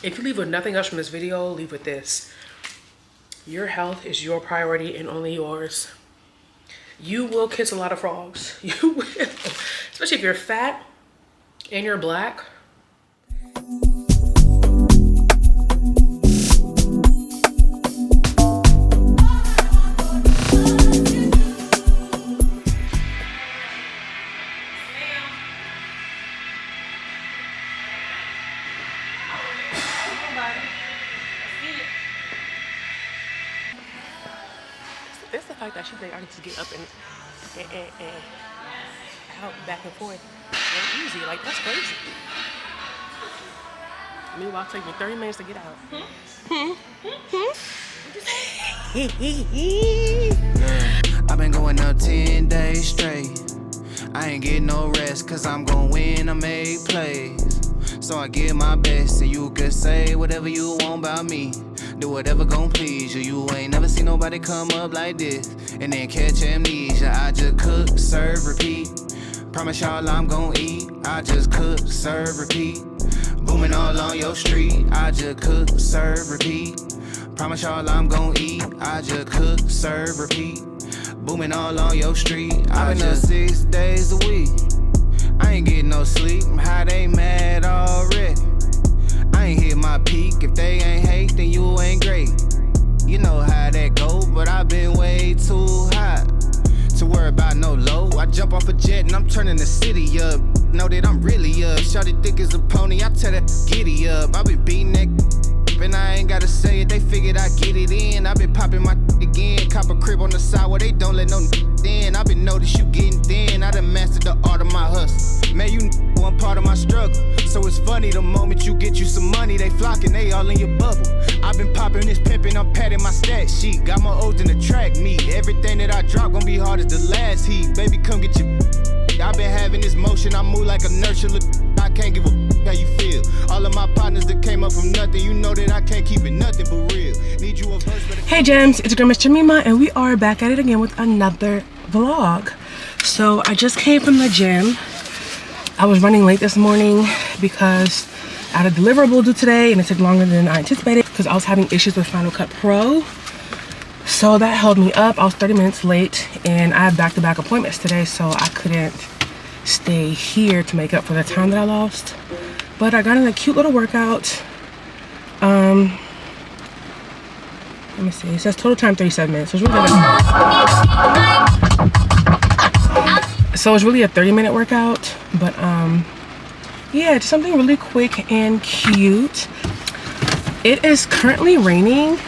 If you leave with nothing else from this video, leave with this. Your health is your priority and only yours. You will kiss a lot of frogs. You will. Especially if you're fat and you're black. It's the fact that she think I can just get up and out, back and forth real easy. Like, that's crazy. Meanwhile, it takes me 30 minutes to get out. I've been going up 10 days straight. I ain't getting no rest, cause I'm gon' win, I make plays. So I give my best, and you can say whatever you want about me. Do whatever gon' please you. You ain't never seen nobody come up like this and then catch amnesia. I just cook, serve, repeat. Promise y'all I'm gon' eat. I just cook, serve, repeat. Booming all on your street. I just cook, serve, repeat. Promise y'all I'm gon' eat. I just cook, serve, repeat. Booming all on your street. I've been up 6 days a week. I ain't getting no sleep. How they mad already? I ain't hit my peak. If they ain't hate, then you ain't great. You know how that go, but I've been way too hot to worry about no low. I jump off a jet and I'm turning the city up. Know that I'm really up. Shawty thick as a pony, I tell that giddy up. I been beating that and I ain't gotta say it. They figured I get it in. I been popping my again. Cop a crib on the side where they don't let no in. I been noticed you getting thin. I done mastered the art of my hustle. Man, you one part of my struggle. So it's funny the moment you get you some money, they flocking, they all in your bubble. I been popping this pimpin', I'm patting my stat sheet. Got my O's in the track meet. Everything that I drop gon' be hard as the last heat. Baby, come get your. I been having this motion, I move like a nurture. Look, I can't give a how you feel. All of my partners that came up from nothing, you know that I can't keep it nothing but real. Need you a verse, but hey gems, it's your girl MissJemima, and we are back at it again with another vlog. So I just came from the gym. I was running late this morning because I had a deliverable due today and it took longer than I anticipated because I was having issues with Final Cut Pro. So that held me up. I was 30 minutes late and I had back-to-back appointments today, so I couldn't stay here to make up for the time that I lost. But I got in a cute little workout. Let me see, it says total time 37 minutes. So it's really a 30-minute workout, but yeah, just something really quick and cute. It is currently raining,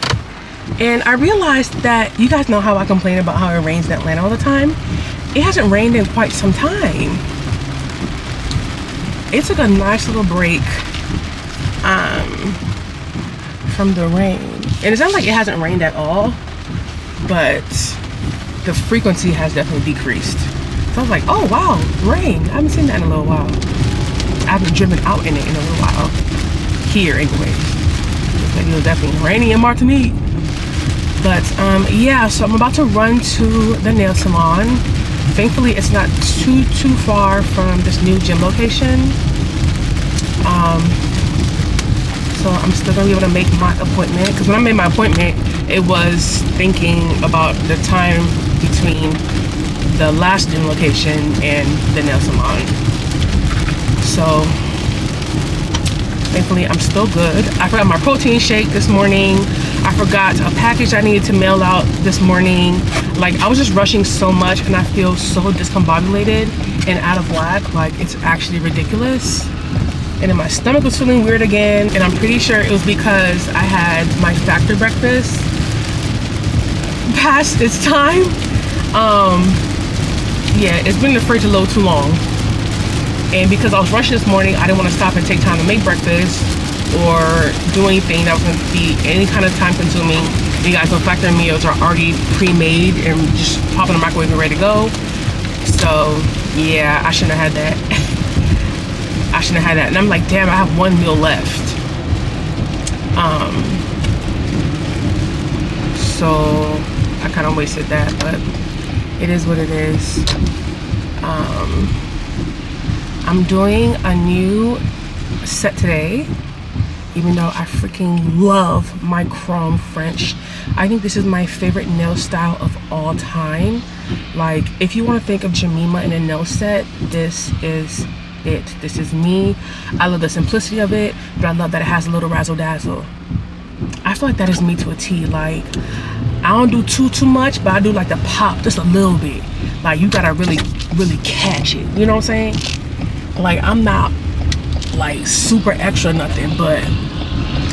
and I realized that you guys know how I complain about how it rains in Atlanta all the time. It hasn't rained in quite some time. It took a nice little break from the rain, and it's not like it hasn't rained at all, but the frequency has definitely decreased. So I was like, oh wow, rain. I haven't seen that in a little while. I haven't driven out in it in a little while. Here anyway. Like it was definitely rainy in Martinique. But yeah, so I'm about to run to the nail salon. Thankfully it's not too far from this new gym location. So I'm still gonna be able to make my appointment, because when I made my appointment it was thinking about the time between the last gym location and the nail salon. So thankfully I'm still good. I forgot my protein shake this morning. I forgot a package I needed to mail out this morning. Like I was just rushing so much and I feel so discombobulated and out of whack. Like it's actually ridiculous. And then my stomach was feeling weird again, and I'm pretty sure it was because I had my factory breakfast past its time. Yeah, it's been in the fridge a little too long, and because I was rushing this morning, I didn't want to stop and take time to make breakfast or do anything that was going to be any kind of time consuming. You guys know factory meals are already pre-made and just pop in the microwave and ready to go. So yeah, I shouldn't have had that. I shouldn't have had that. And I'm like, damn, I have one meal left. So I kind of wasted that, but it is what it is. I'm doing a new set today. even though I freaking love my chrome French. I think this is my favorite nail style of all time. Like, if you want to think of Jemima in a nail set, this is it. This is me. I love the simplicity of it, but I love that it has a little razzle dazzle. I feel like that is me to a T. Like, I don't do too much, but I do like the pop just a little bit. Like, you gotta really catch it, you know what I'm saying? Like, I'm not like super extra nothing, but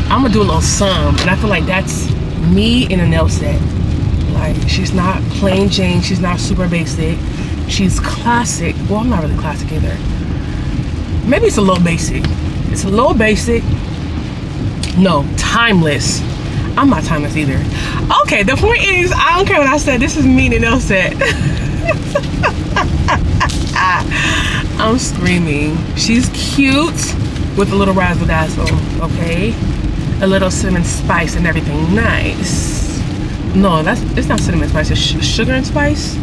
I'm gonna do a little some, and I feel like that's me in a nail set. Like, she's not plain Jane, she's not super basic, she's classic. Well, I'm not really classic either. Maybe it's a little basic. It's a little basic. No, timeless. I'm not timeless either. Okay, the point is, I don't care what I said, this is me in a nail set. I'm screaming. She's cute with a little razzle dazzle, okay? A little cinnamon spice and everything. Nice. No, it's not cinnamon spice, it's sugar and spice.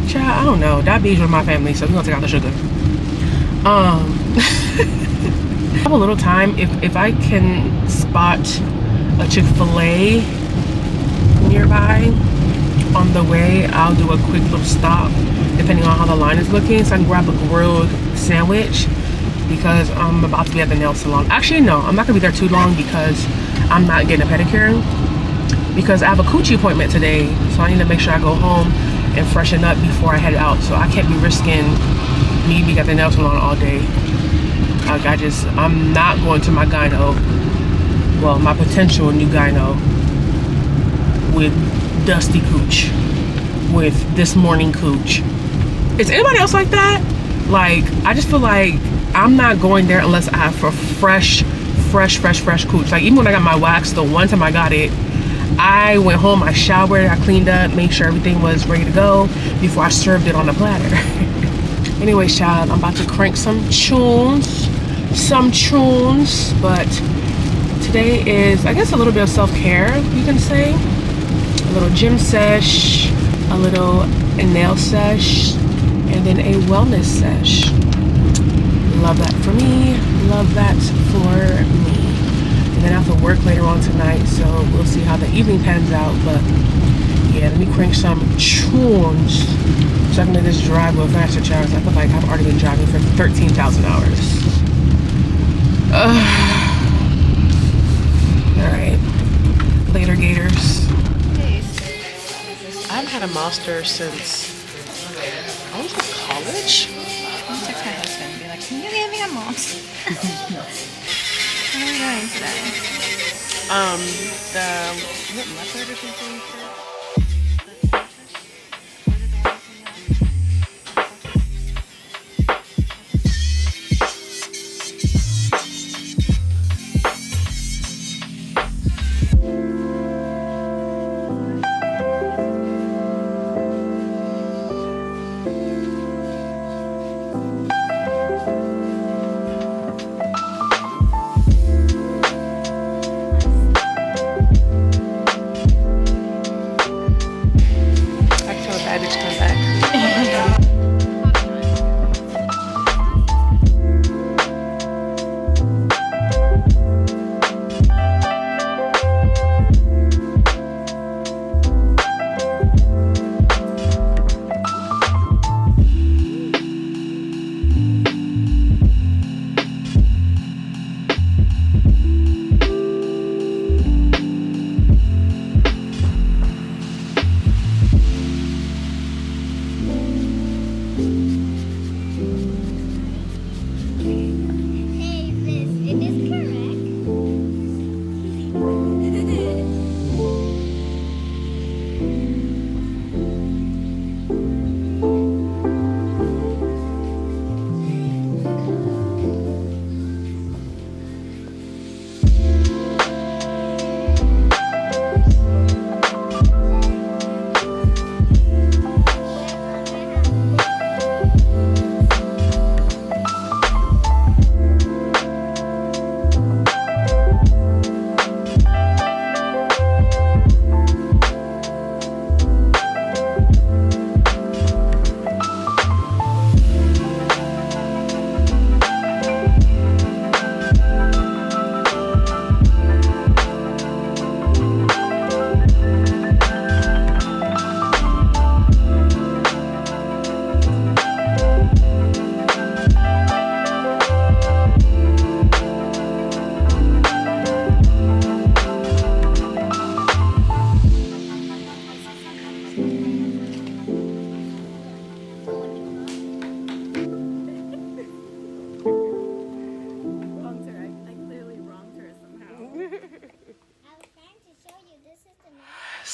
Child, I don't know. Diabetes with my family, so we're gonna take out the sugar. I have a little time. If I can spot a Chick-fil-A nearby on the way, I'll do a quick little stop depending on how the line is looking, so I can grab a grilled sandwich because I'm about to be at the nail salon. Actually, no, I'm not gonna be there too long because I'm not getting a pedicure because I have a coochie appointment today, so I need to make sure I go home and freshen up before I head out. So I can't be risking me being at the nail salon all day. Like, I'm not going to my gyno, well, my potential new gyno, with dusty cooch, with this morning cooch. Is anybody else like that? Like, I just feel like I'm not going there unless I have for fresh cooch. Like, even when I got my wax, the one time I got it, I went home, I showered, I cleaned up, made sure everything was ready to go before I served it on a platter. Anyways, child, I'm about to crank some tunes, but today is, I guess, a little bit of self-care, you can say. A little gym sesh, a little nail sesh, and then a wellness sesh. Love that for me, love that for me. And then I have to work later on tonight, so we'll see how the evening pans out. But yeah, let me crank some tunes so I can make this drive a little faster, child. I feel like I've already been driving for 13,000 hours. Alright, later gators. I haven't had a monster since, I was in college. I'll text my husband and be like, can you give me a monster? What are we doing today? The leopard or something?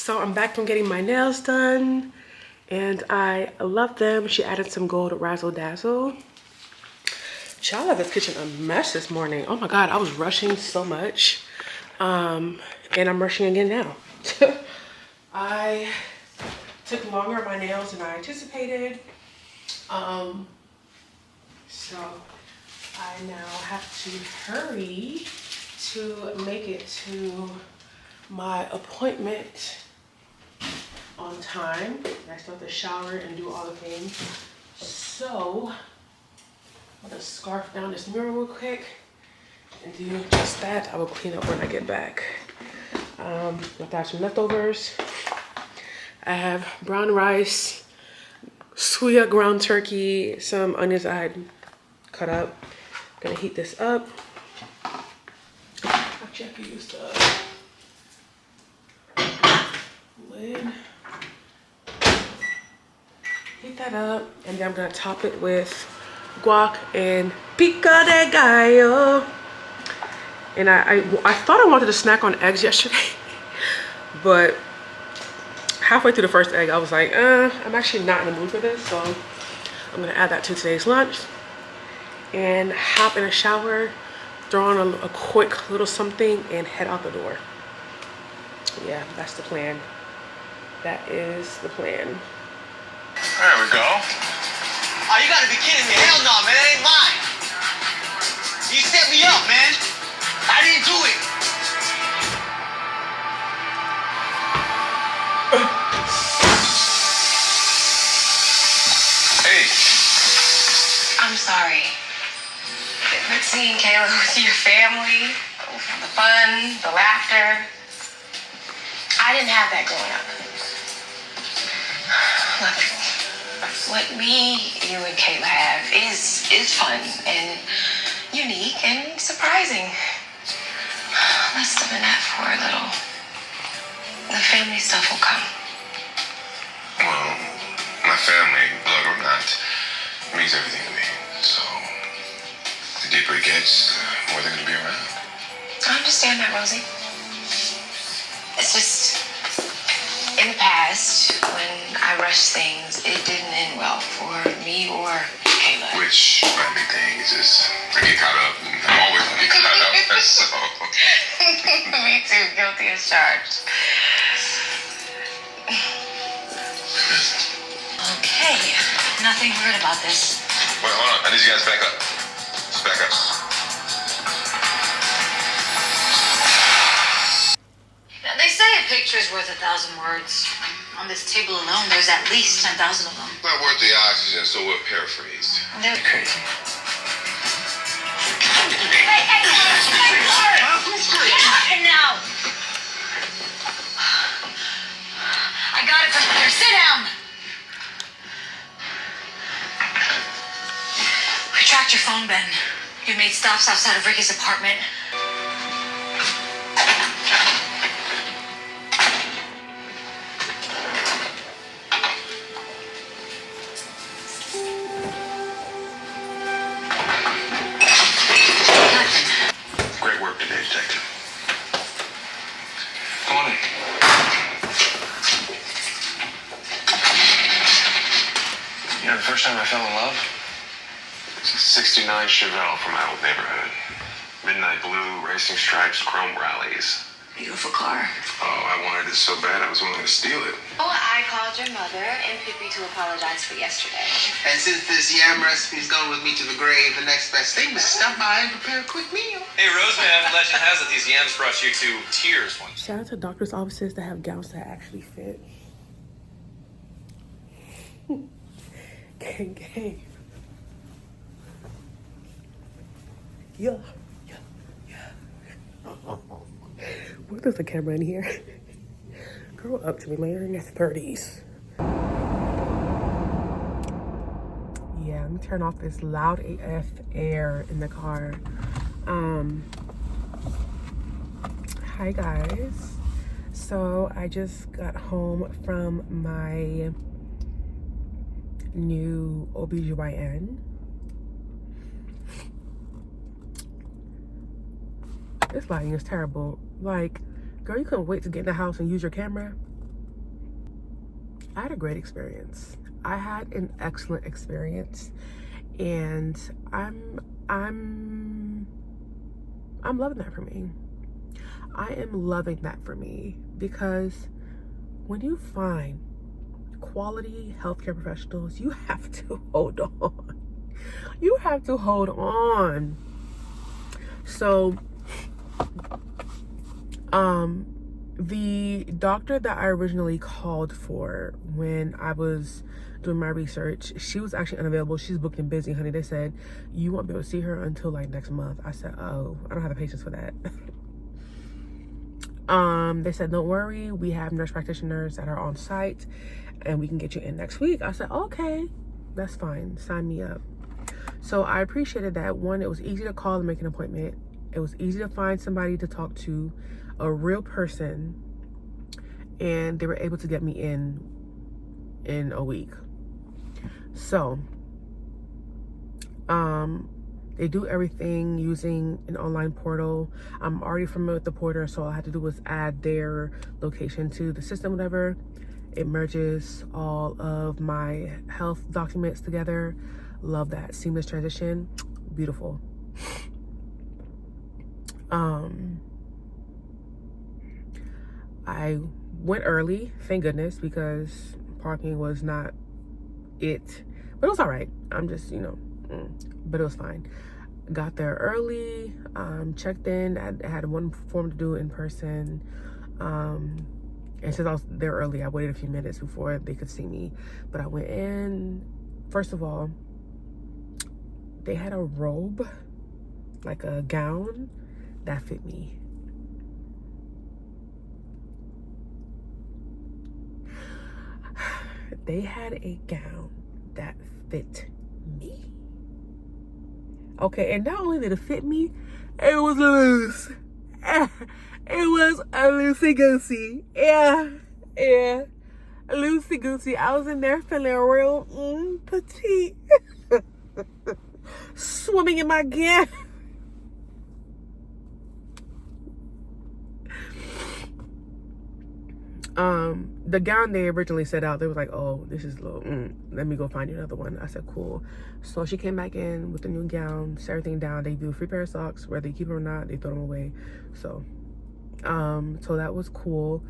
So I'm back from getting my nails done and I love them. She added some gold razzle dazzle. Child, left this kitchen a mess this morning. Oh my God, I was rushing so much. And I'm rushing again now. I took longer on my nails than I anticipated. So I now have to hurry to make it to my appointment on time. I still have to shower and do all the things. So I'm gonna scarf down this mirror real quick and do just that. I will clean up when I get back. I have some leftovers. I have brown rice, suya ground turkey, some onions I had cut up. Gonna heat this up. Actually, I could use the lid. Heat that up, and then I'm gonna top it with guac and pico de gallo. And I thought I wanted to snack on eggs yesterday, but halfway through the first egg, I was like, I'm actually not in the mood for this, so I'm gonna add that to today's lunch and hop in a shower, throw on a quick little something, and head out the door. Yeah, that's the plan. That is the plan. There we go. Oh, you gotta be kidding me. Hell no, man. That ain't mine. You set me up, man. I didn't do it. Hey. I'm sorry. But seeing Kayla with your family, the fun, the laughter, I didn't have that growing up. Look, what me, you, and Kayla have is fun and unique and surprising. Let's live in that for a little. The family stuff will come. Well, my family, blood or not, means everything to me. So, the deeper it gets, the more they're going to be around. I understand that, Rosie. It's just, in the past, when I rushed things, it didn't end well for me or Kayla. Which, funny thing is just, I get caught up, and I always get caught up, so... Me too, guilty as charged. Okay, nothing weird about this. Wait, hold on. I need you guys to back up. Just back up. They say a picture is worth 1,000 words. On this table alone, there's at least 10,000 of them. Not worth the oxygen, so we're paraphrased. They're crazy. Now. I got it from here. Sit down. We tracked your phone, Ben. You made stops outside of Ricky's apartment. Great work today, Detective. Come on in. You know, the first time I fell in love? It's a 69 Chevelle from my old neighborhood. Midnight blue, racing stripes, chrome rallies. Beautiful car. Oh, I wanted it so bad I was willing to steal it. Oh, I called your mother and Pippi to apologize for yesterday. And since this yam recipe's going with me to the grave, the next best thing is to stop by and prepare a quick meal. Hey, Roseman, legend has it these yams brought you to tears once. Shout out to doctor's offices that have gowns that actually fit. Gang, gang. Yeah. What is the camera in here? Grow up to me later in your 30s. Yeah, let me turn off this loud AF air in the car. Hi guys. So I just got home from my new OBGYN. This lighting is terrible. Like, girl, you couldn't wait to get in the house and use your camera. I had a great experience. I had an excellent experience, and I'm loving that for me. I am loving that for me, because when you find quality healthcare professionals, you have to hold on. You have to hold on. So, the doctor that I originally called for when I was doing my research, she was actually unavailable. She's booked and busy, honey. They said, you won't be able to see her until like next month. I said, oh, I don't have the patience for that. They said, don't worry, we have nurse practitioners that are on site and we can get you in next week. I said, okay, that's fine, sign me up. So I appreciated that. One, it was easy to call and make an appointment. It was easy to find somebody to talk to, a real person, and they were able to get me in a week. So they do everything using an online portal. I'm already familiar with the portal, so all I had to do was add their location to the system, whatever. It merges all of my health documents together. Love that. Seamless transition. Beautiful. I went early, thank goodness, because parking was not it. But it was all right. I'm just, you know, but it was fine. Got there early, checked in. I had one form to do in person. And since I was there early, I waited a few minutes before they could see me. But I went in. First of all, they had a robe, like a gown, that fit me. They had a gown that fit me. Okay, and not only did it fit me, it was loose. It was a loosey-goosey. Yeah. Loosey-goosey. I was in there feeling real petite. Swimming in my gown. The gown they originally set out, they was like, oh, this is low, let me go find you another one. I said, cool. So she came back in with the new gown, set everything down. They do a free pair of socks, whether they keep them or not, they throw them away. So that was cool.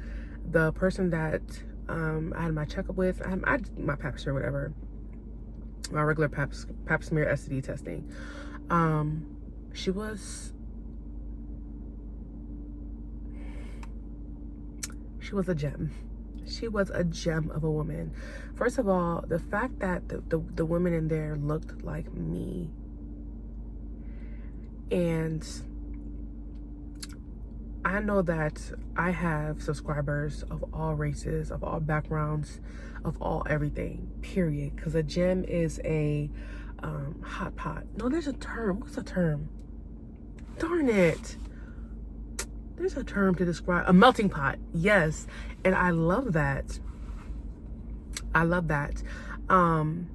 The person that I had my checkup with, I had my pap smear, whatever, my regular pap smear STD testing. She was a gem. She was a gem of a woman. First of all, the fact that the women in there looked like me, and I know that I have subscribers of all races, of all backgrounds, of all everything, period. Because a gem is a hot pot. No, there's a term. What's the term? Darn it. There's a term to describe a melting pot. Yes. And I love that. I love that. And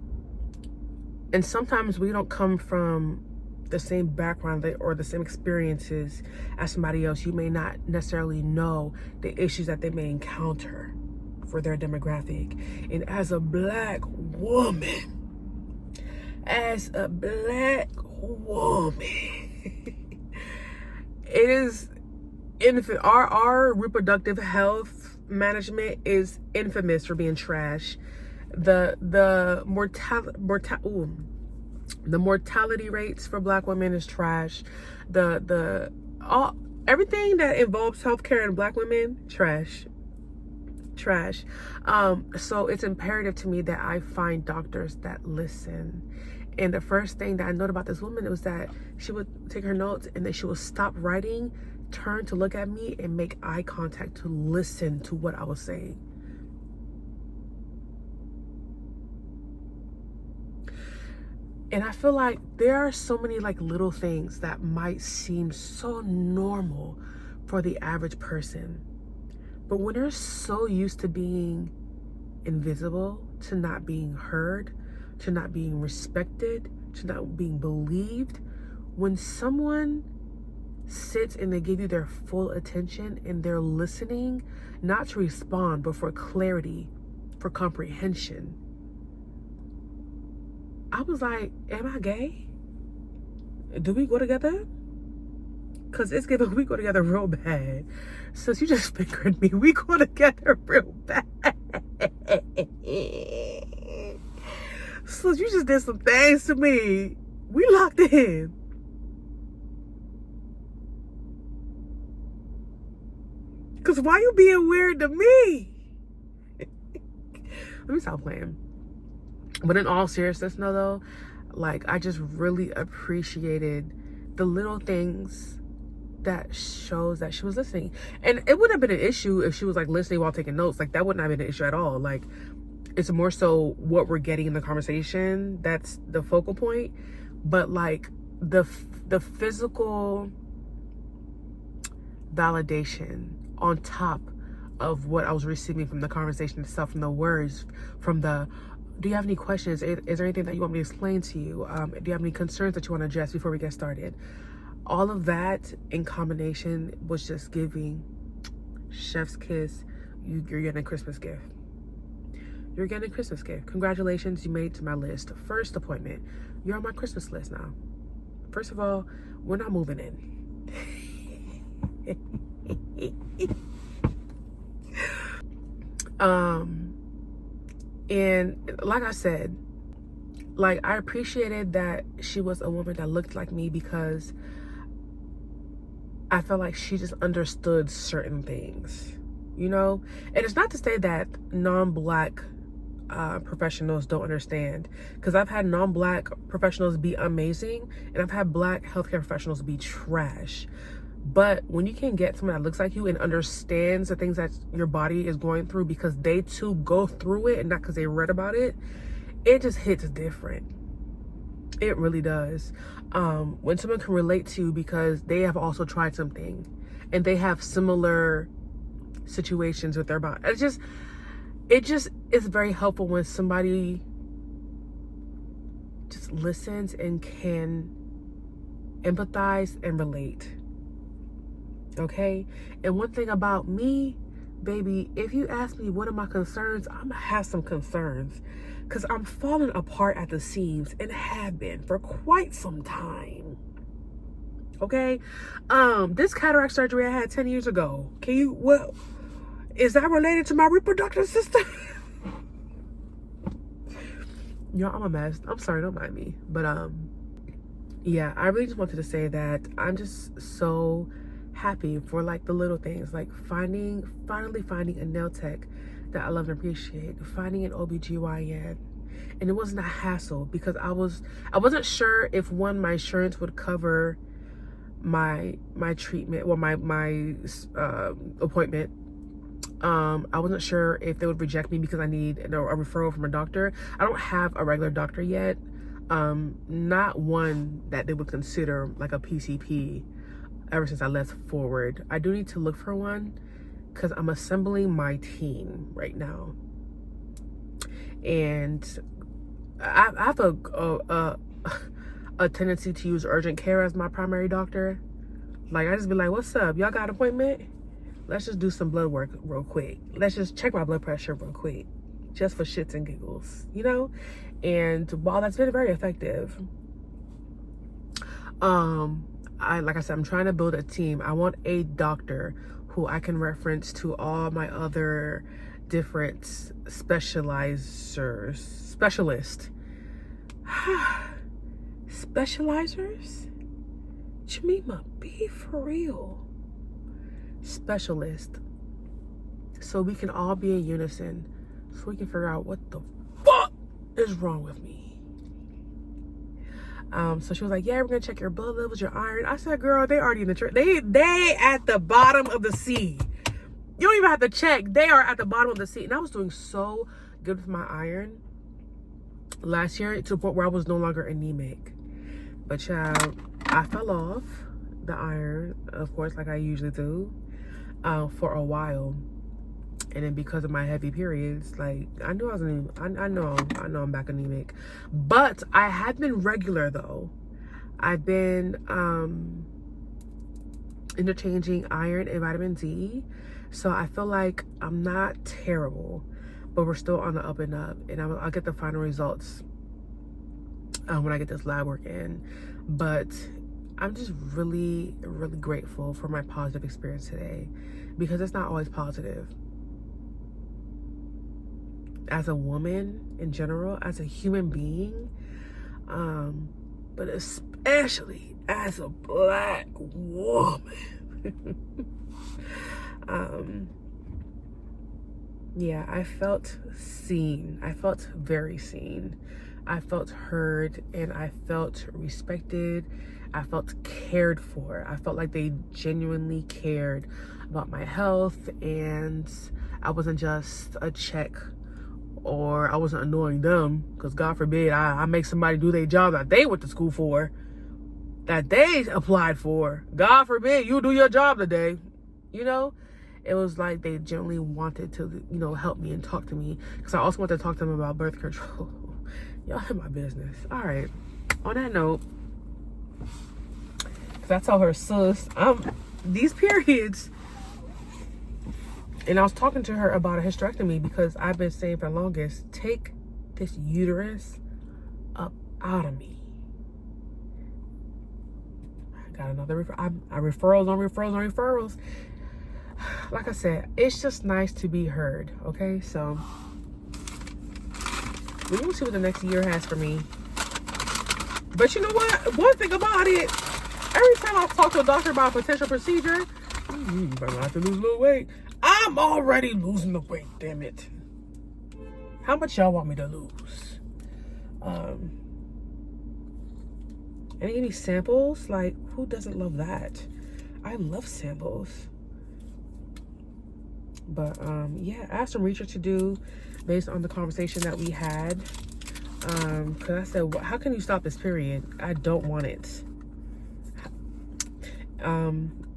sometimes we don't come from the same background or the same experiences as somebody else. You may not necessarily know the issues that they may encounter for their demographic. And as a black woman, it is our reproductive health management is infamous for being trash. The mortality rates for black women is trash. Everything that involves healthcare and black women, trash. So it's imperative to me that I find doctors that listen. And the first thing that I noted about this woman was that she would take her notes and then she would stop writing, turn to look at me, and make eye contact to listen to what I was saying. And I feel like there are so many like little things that might seem so normal for the average person. But when they're so used to being invisible, to not being heard, to not being respected, to not being believed, when someone sits and they give you their full attention and they're listening, not to respond, but for clarity, for comprehension. I was like, am I gay? Do we go together? Because it's giving we go together real bad. Since you just fingered me, we go together real bad. So you just did some things to me. We locked in. Because why you being weird to me? Let me stop playing. But in all seriousness, though, like, I just really appreciated the little things that shows that she was listening. And it wouldn't have been an issue if she was like listening while taking notes. Like, that wouldn't have been an issue at all. Like, it's more so what we're getting in the conversation. That's the focal point. But like the physical validation on top of what I was receiving from the conversation itself, from the words, from the, do you have any questions? Is there anything that you want me to explain to you? Do you have any concerns that you want to address before we get started? All of that in combination was just giving chef's kiss. You're getting a Christmas gift. You're getting a Christmas gift. Congratulations, you made it to my list. First appointment. You're on my Christmas list now. First of all, we're not moving in. And like I said, like, I appreciated that she was a woman that looked like me, because I felt like she just understood certain things, you know? And it's not to say that non-Black professionals don't understand, because I've had non-Black professionals be amazing and I've had Black healthcare professionals be trash. But when you can get someone that looks like you and understands the things that your body is going through because they too go through it and not because they read about it, it just hits different. It really does. When someone can relate to you because they have also tried something and they have similar situations with their body. It just is very helpful when somebody just listens and can empathize and relate. Okay? And one thing about me, baby, if you ask me what are my concerns, I'm gonna have some concerns, because I'm falling apart at the seams and have been for quite some time. Okay? This cataract surgery I had 10 years ago. Is that related to my reproductive system? Y'all, I'm a mess. I'm sorry, don't mind me. But yeah, I really just wanted to say that I'm just so happy for like the little things, like finally finding a nail tech that I love and appreciate, finding an OBGYN. And it wasn't a hassle, because I wasn't sure if my insurance would cover my treatment or my appointment. I wasn't sure if they would reject me because I need a referral from a doctor. I don't have a regular doctor yet. Not one that they would consider like a PCP ever since I left Forward. I do need to look for one because I'm assembling my team right now. And I have a tendency to use urgent care as my primary doctor. Like, I just be like, what's up? Y'all got an appointment? Let's just do some blood work real quick. Let's just check my blood pressure real quick, just for shits and giggles, you know? And while that's been very effective, like I said, I'm trying to build a team. I want a doctor who I can reference to all my other different specializers. Jemima, be for real. Specialist. So we can all be in unison. So we can figure out what the fuck is wrong with me. So she was like, yeah, we're gonna check your blood levels, your iron. I said, girl, they already in the they at the bottom of the sea. You don't even have to check. They are at the bottom of the sea. And I was doing so good with my iron last year to the point where I was no longer anemic. But child, I fell off the iron, of course, like I usually do, for a while. And then because of my heavy periods, like, I knew I was anemic. I know I'm back anemic. But I had been regular, though. I've been interchanging iron and vitamin D. So I feel like I'm not terrible. but we're still on the up and up, and I'll get the final results when I get this lab work in. But I'm just really, really grateful for my positive experience today, because it's not always positive. As a woman in general, as a human being, but especially as a Black woman. Yeah, I felt seen. I felt very seen. I felt heard, and I felt respected. I felt cared for. I felt like they genuinely cared about my health, and I wasn't just a check, or I wasn't annoying them, because God forbid I make somebody do their job that they went to school for, that they applied for. God forbid you do your job today. You know, it was like they genuinely wanted to, you know, help me and talk to me, because I also wanted to talk to them about birth control. Y'all in my business. All right, on that note, because I told her, sis, these periods, and I was talking to her about a hysterectomy, because I've been saying for the longest, take this uterus up out of me. I got another referrals on referrals on referrals. Like I said, it's just nice to be heard, okay? So we will see what the next year has for me. But you know what? One thing about it, every time I talk to a doctor about a potential procedure, but I have to lose a little weight. I'm already losing the weight, damn it. How much y'all want me to lose? Any samples? Like, who doesn't love that? I love samples. But yeah, I have some research to do based on the conversation that we had. Because I said, how can you stop this period? I don't want it.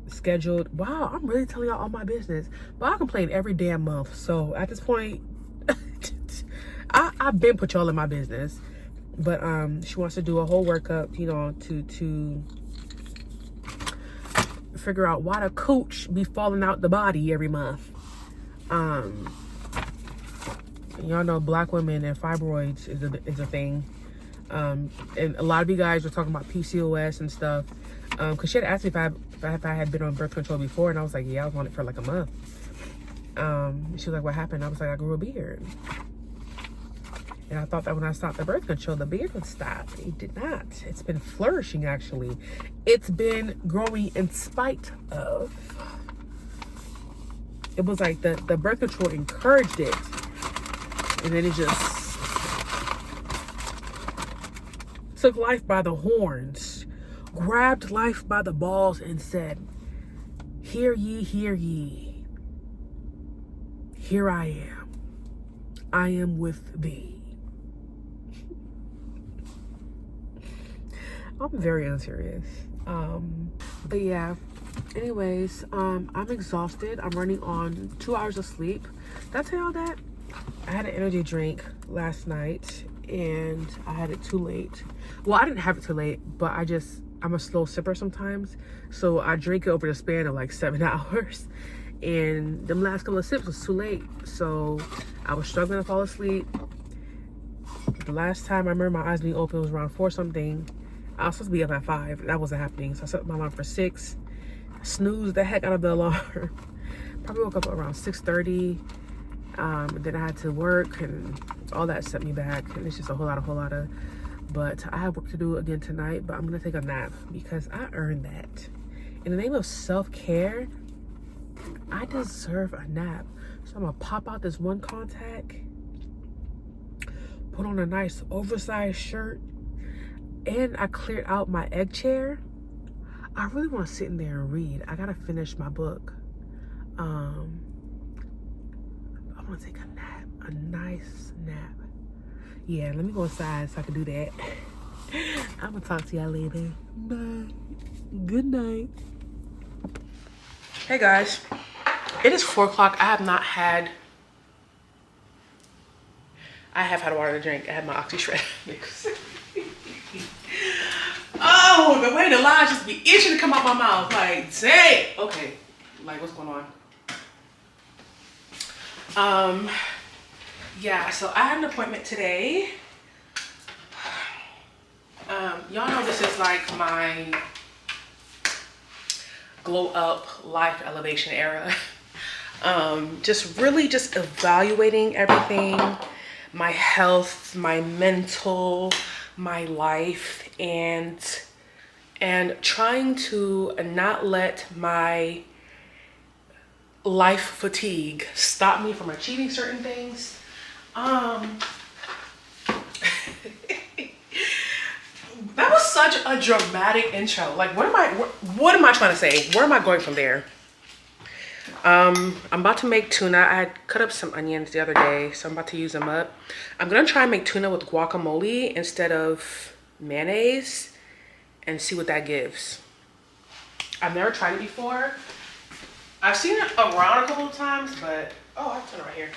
Scheduled. Wow, I'm really telling y'all all my business, but I complain every damn month. So at this point, I've been put y'all in my business. But she wants to do a whole workup, you know, to figure out why the cooch be falling out the body every month. Y'all know Black women and fibroids is a thing. And a lot of you guys were talking about PCOS and stuff. Because she had asked me if I had been on birth control before, and I was like, yeah, I was on it for like a month. She was like, what happened? I was like, I grew a beard. And I thought that when I stopped the birth control, the beard would stop. It did not. It's been flourishing, actually. It's been growing in spite of. It was like the birth control encouraged it. And then it just took life by the horns, grabbed life by the balls, and said, hear ye, hear ye. Here I am. I am with thee. I'm very unserious. But yeah, anyways, I'm exhausted. I'm running on 2 hours of sleep. Did I tell y'all that? I had an energy drink last night and I had it too late. Well, I didn't have it too late, but I'm a slow sipper sometimes. So I drink it over the span of like 7 hours. And them last couple of sips was too late. So I was struggling to fall asleep. The last time I remember my eyes being open was around 4 something. I was supposed to be up at 5. That wasn't happening. So I set my alarm for 6. Snoozed the heck out of the alarm. Probably woke up around 6:30. Then I had to work, and all that set me back. And it's just a whole lot of. But I have work to do again tonight. But I'm gonna take a nap because I earned that. In the name of self-care, I deserve a nap. So I'm gonna pop out this one contact, put on a nice oversized shirt, and I cleared out my egg chair. I really want to sit in there and read. I gotta finish my book. I want to take a nap, a nice nap. Yeah, let me go inside so I can do that. I'm gonna talk to y'all later. Bye. Good night. Hey guys, it is 4 o'clock. I have had water to drink. I had my Oxy Shred mix. Oh, the way the lines just be itching to come out my mouth. Like, dang. Okay, like what's going on? Yeah, so I had an appointment today. Y'all know this is like my glow up life elevation era. Just really just evaluating everything, my health, my mental, my life, and trying to not let my life fatigue stop me from achieving certain things. That was such a dramatic intro. Like, what am I trying to say? Where am I going from there? I'm about to make tuna. I had cut up some onions the other day, so I'm about to use them up. I'm gonna try and make tuna with guacamole instead of mayonnaise and see what that gives. I've never tried it before. I've seen it around a couple of times, but oh, I have tuna right here.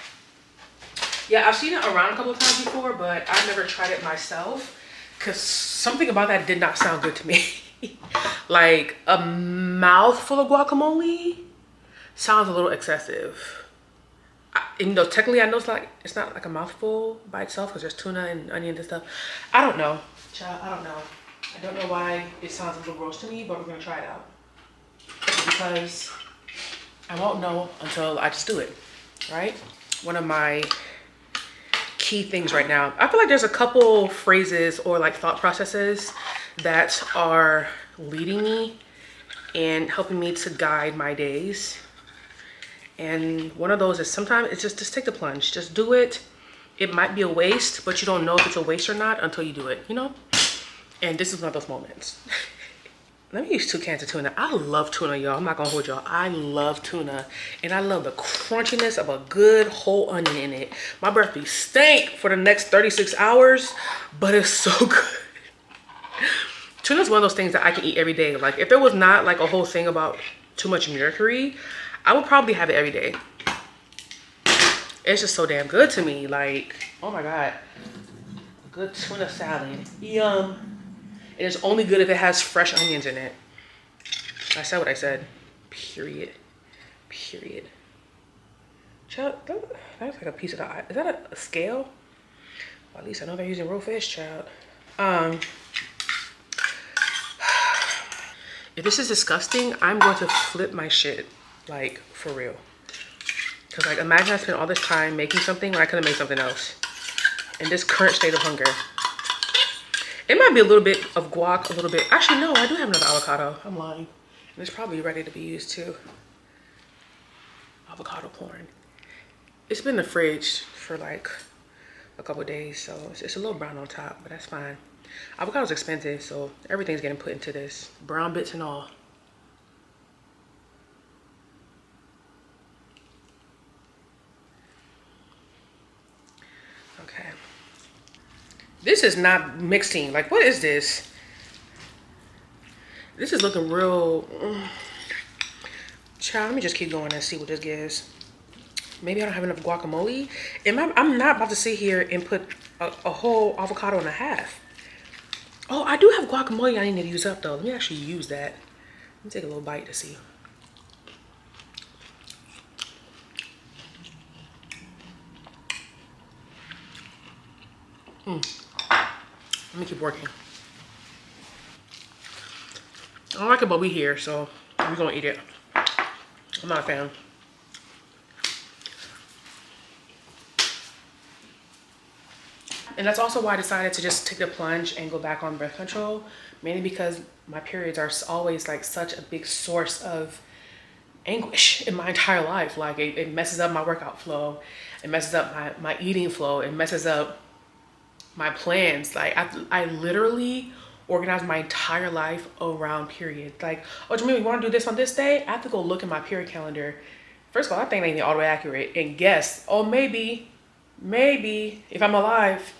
Yeah, I've seen it around a couple of times before, but I've never tried it myself because something about that did not sound good to me. Like a mouthful of guacamole sounds a little excessive. Even though technically I know it's not like a mouthful by itself because there's tuna and onions and stuff. I don't know, child, I don't know. I don't know why it sounds a little gross to me, but we're gonna try it out. Because I won't know until I just do it, right? One of my key things right now, I feel like there's a couple phrases or like thought processes that are leading me and helping me to guide my days. And one of those is sometimes it's just take the plunge, just do it. It might be a waste, but you don't know if it's a waste or not until you do it, you know? And this is one of those moments. Let me use 2 cans of tuna. I love tuna, y'all. I'm not gonna hold y'all. I love tuna. And I love the crunchiness of a good whole onion in it. My breath be stank for the next 36 hours, but it's so good. Tuna is one of those things that I can eat every day. Like if there was not like a whole thing about too much mercury, I would probably have it every day. It's just so damn good to me. Like, oh my God. Good tuna salad. Yum. And it's only good if it has fresh onions in it. I said what I said. Period. Period. Child, that's like a piece of the eye. Is that a scale? Well, at least I know they're using real fish, child. If this is disgusting, I'm going to flip my shit. Like, for real. Because, like, imagine I spent all this time making something when I could have made something else. In this current state of hunger. It might be a little bit of guac, a little bit. Actually, no, I do have another avocado. I'm lying. And it's probably ready to be used too. Avocado porn. It's been in the fridge for like a couple of days, so it's a little brown on top, but that's fine. Avocado's expensive, so everything's getting put into this. Brown bits and all. Okay. This is not mixing. Like, what is this? This is looking real. Child, let me just keep going and see what this gives. Maybe I don't have enough guacamole. I'm not about to sit here and put a whole avocado and a half. Oh, I do have guacamole I need to use up though. Let me actually use that. Let me take a little bite to see. Let me keep working. I don't like it, but we here, so we're gonna eat it. I'm not a fan. And that's also why I decided to just take the plunge and go back on birth control, mainly because my periods are always like such a big source of anguish in my entire life. Like it messes up my workout flow, it messes up my eating flow, it messes up my plans. Like I literally organize my entire life around period. Like, oh, Jamie, you want to do this on this day? I have to go look at my period calendar. First of all, I think they ain't all the way accurate. And guess, oh, maybe if I'm alive,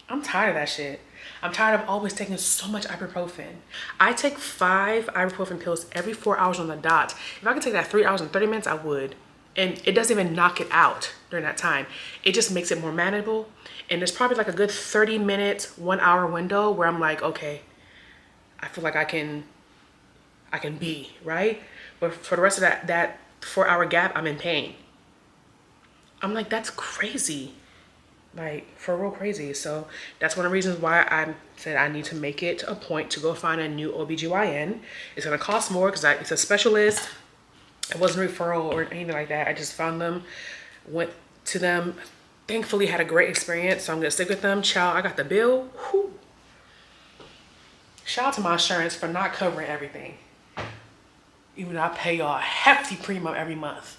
I'm tired of that shit. I'm tired of always taking so much ibuprofen. I take 5 ibuprofen pills every 4 hours on the dot. If I could take that 3 hours and 30 minutes, I would. And it doesn't even knock it out during that time. It just makes it more manageable. And there's probably like a good 30 minutes, 1 hour window where I'm like, okay, I feel like I can be, right? But for the rest of that 4 hour gap, I'm in pain. I'm like, that's crazy. like for real crazy. So that's one of the reasons why I said I need to make it a point to go find a new OBGYN. It's gonna cost more because it's a specialist. It wasn't a referral or anything like that. I just found them, went to them, thankfully had a great experience. So I'm gonna stick with them. Child, I got the bill. Whew. Shout out to my insurance for not covering everything. Even though I pay y'all a hefty premium every month.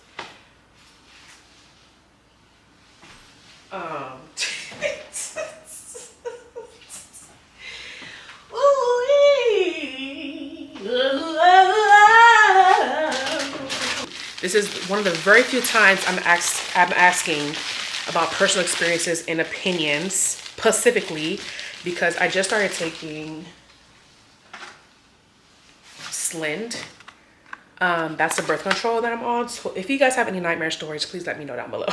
This is one of the very few times I'm asking about personal experiences and opinions, specifically because I just started taking Slind. That's the birth control that I'm on. So if you guys have any nightmare stories, please let me know down below.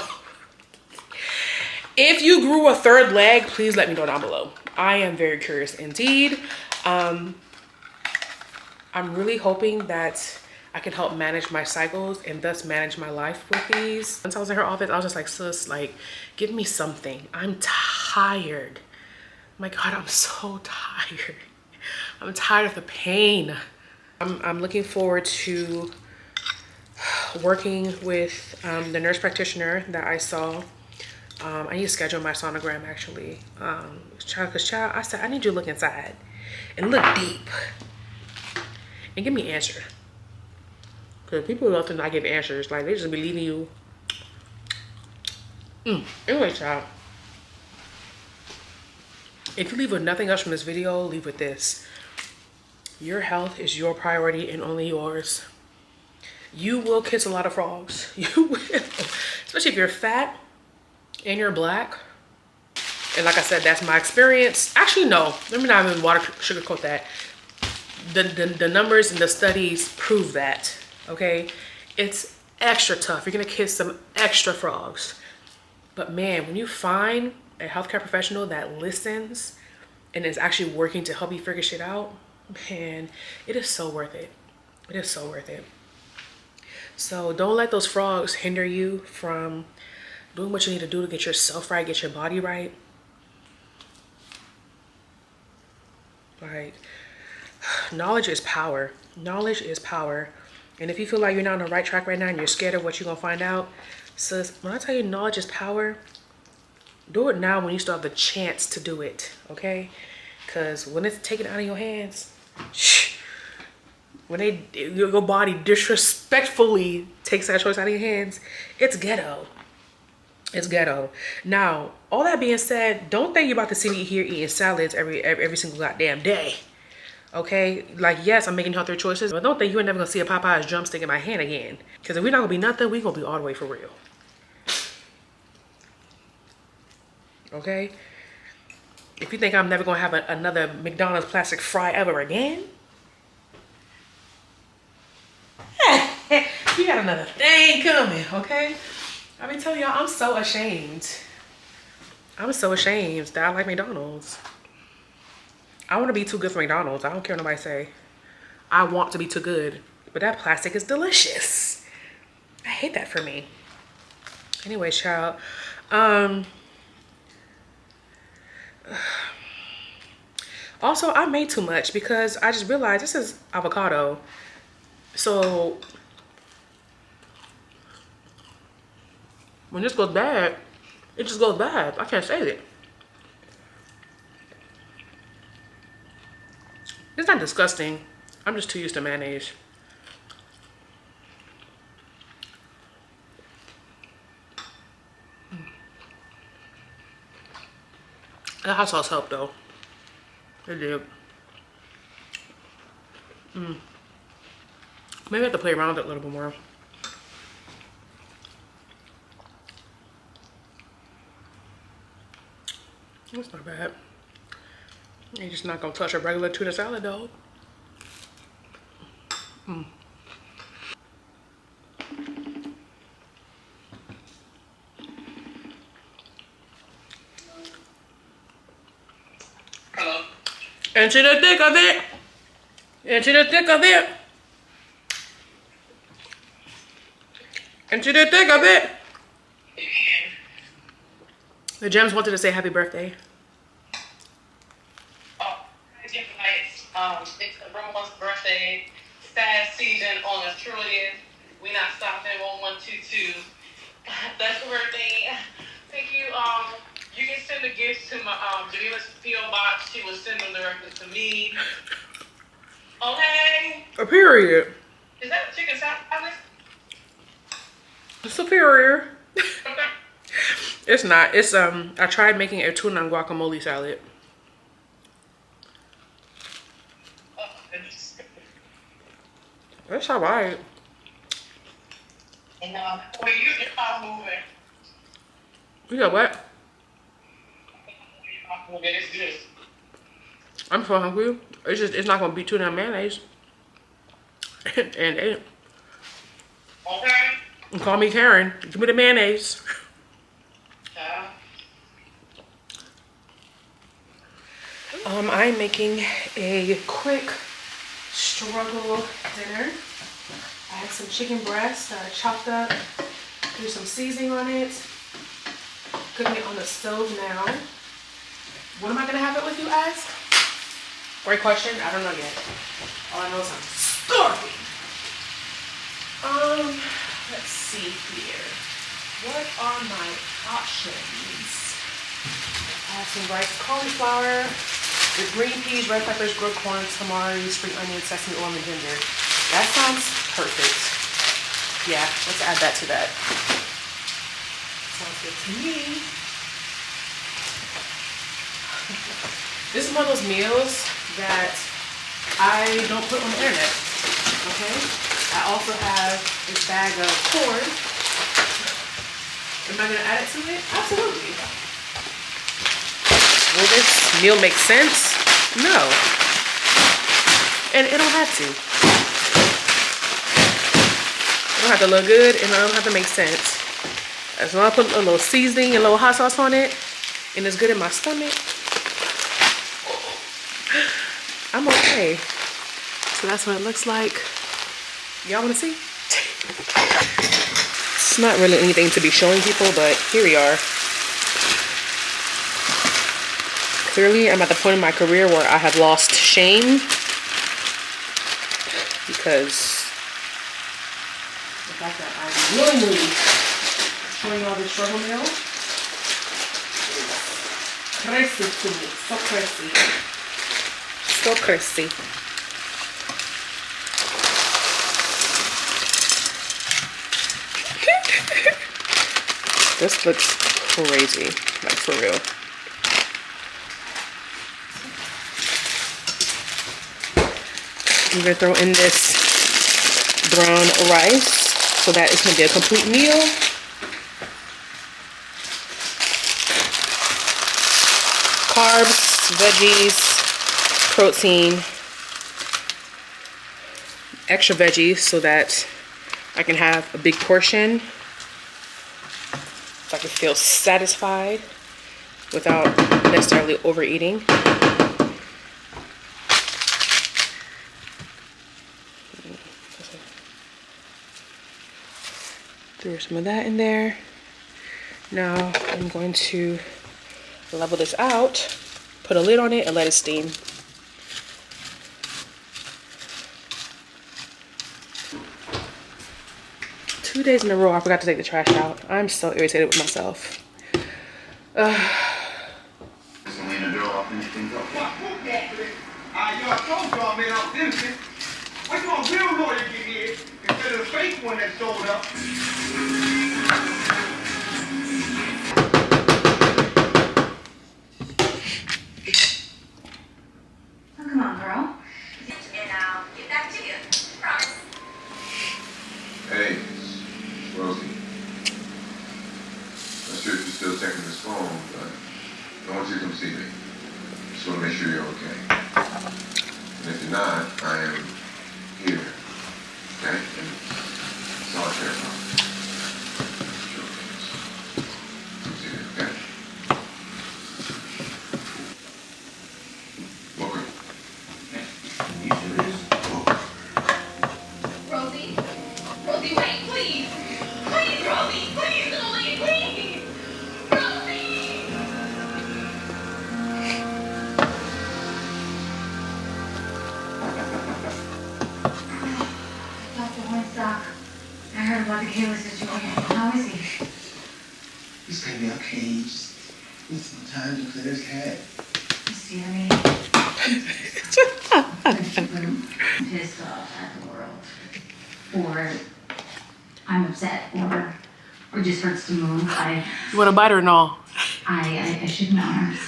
If you grew a third leg, please let me know down below. I am very curious indeed. I'm really hoping that I can help manage my cycles and thus manage my life with these. Once I was in her office, I was just like, sis, like, give me something. I'm tired. My God, I'm so tired. I'm tired of the pain. I'm looking forward to working with the nurse practitioner that I saw. I need to schedule my sonogram actually. Cause child, I said, I need you to look inside and look deep and give me an answer. Cause people love to not give answers. Like they just be leaving you. Anyway, child. If you leave with nothing else from this video, leave with this. Your health is your priority and only yours. You will kiss a lot of frogs. You will. Especially if you're fat and you're black. And like I said, that's my experience. Actually, no. Let me not even sugarcoat that. The numbers and the studies prove that. Okay? It's extra tough. You're going to kiss some extra frogs. But man, when you find a healthcare professional that listens and is actually working to help you figure shit out, man, it is so worth it. It is so worth it. So don't let those frogs hinder you from doing what you need to do to get yourself right, get your body right. Like, knowledge is power. Knowledge is power. And if you feel like you're not on the right track right now and you're scared of what you're gonna find out, sis, when I tell you knowledge is power, do it now when you still have the chance to do it, okay? Because when it's taken out of your hands, when your body disrespectfully takes that choice out of your hands, it's ghetto. It's ghetto. Now, all that being said, don't think you're about to see me here eating salads every single goddamn day. Okay? Like, yes, I'm making healthier choices, but don't think you're never gonna see a Popeye's drumstick in my hand again. Because if we're not gonna be nothing, we're gonna be all the way for real. Okay? If you think I'm never gonna have another McDonald's plastic fry ever again, you got another thing coming, okay? I be telling y'all, I'm so ashamed. I'm so ashamed that I like McDonald's. I want to be too good for McDonald's. I don't care what nobody say. I want to be too good, but that plastic is delicious. I hate that for me. Anyway, child. Also, I made too much because I just realized this is avocado. So when this goes bad, it just goes bad. I can't save it. It's not disgusting. I'm just too used to mayonnaise. The hot sauce helped though. It did. Maybe I have to play around with it a little bit more. That's not bad. You're just not gonna touch a regular tuna salad though. Hello. Into the thick of it. Into the thick of it. Into the thick of it. The Gems wanted to say happy birthday. Oh, it's Romo's birthday. Sad season on the 30th. We not stopping 1122. That's the birthday. Thank you. You can send the gifts to my Jemima's PO box. She will send them directly to me. Okay. A period. Is that a chicken salad? Superior. Okay. It's not. It's I tried making a tuna and guacamole salad. That's alright. And wait, you're not moving. You know what? It's good. I'm so hungry. It's not gonna be tuna and mayonnaise. And Okay. call me Karen. Give me the mayonnaise. I'm making a quick struggle dinner. I had some chicken breast that I chopped up, threw some seasoning on it, cooking it on the stove now. What am I gonna have it with, you ask? Great question, I don't know yet. All I know is I'm starving. Let's see here. What are my options? I have some rice, cauliflower, with green peas, red peppers, grilled corn, tamari, spring onions, sesame oil, and ginger. That sounds perfect. Yeah, let's add that to that. Sounds good to me. This is one of those meals that I don't put on the internet, okay? I also have this bag of corn. Am I gonna add it to it? Absolutely. Will this meal make sense? No. And it don't have to. It don't have to look good and it don't have to make sense. As long as I put a little seasoning and a little hot sauce on it and it's good in my stomach, I'm okay. So that's what it looks like. Y'all wanna see? It's not really anything to be showing people, but here we are. Clearly, I'm at the point in my career where I have lost shame because the fact that I'm willingly showing all this struggle meal is crazy to me. So crazy. So crazy. This looks crazy, like for real. I'm gonna throw in this brown rice so that it's gonna be a complete meal. Carbs, veggies, protein, extra veggies so that I can have a big portion, so I can feel satisfied without necessarily overeating. Throw some of that in there. Now I'm going to level this out, put a lid on it, and let it steam. Two days in a row, I forgot to take the trash out. I'm so irritated with myself. Y'all told y'all, man, I'm innocent. What you want real lawyer get here instead of the fake one that showed up? Oh, come on, girl. And I'll get back to you. Promise. Hey, Rosie. Not sure if you're still checking this phone, but I want you to come see me. Just want to make sure you're okay. And if you're not, I am here. Okay? And that's all I care about. Sure. Come see me, okay? Welcome. Rosie? Rosie, wait, please. Please, Rosie. Please, don't leave, please. Rosie! How is he? He's gonna be okay. He just needs some time to clear his head. You see what I mean? I'm pissed off at the world. Or I'm upset. Or just hurts to move. You want to bite or no? I shake my arms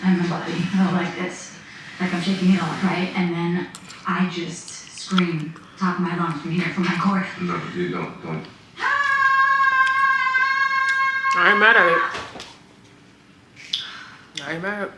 and my body. Like this. Like I'm shaking it off, right? And then I just scream, top of my lungs from here, from my core. No, you don't. I ain't mad at it. I ain't mad.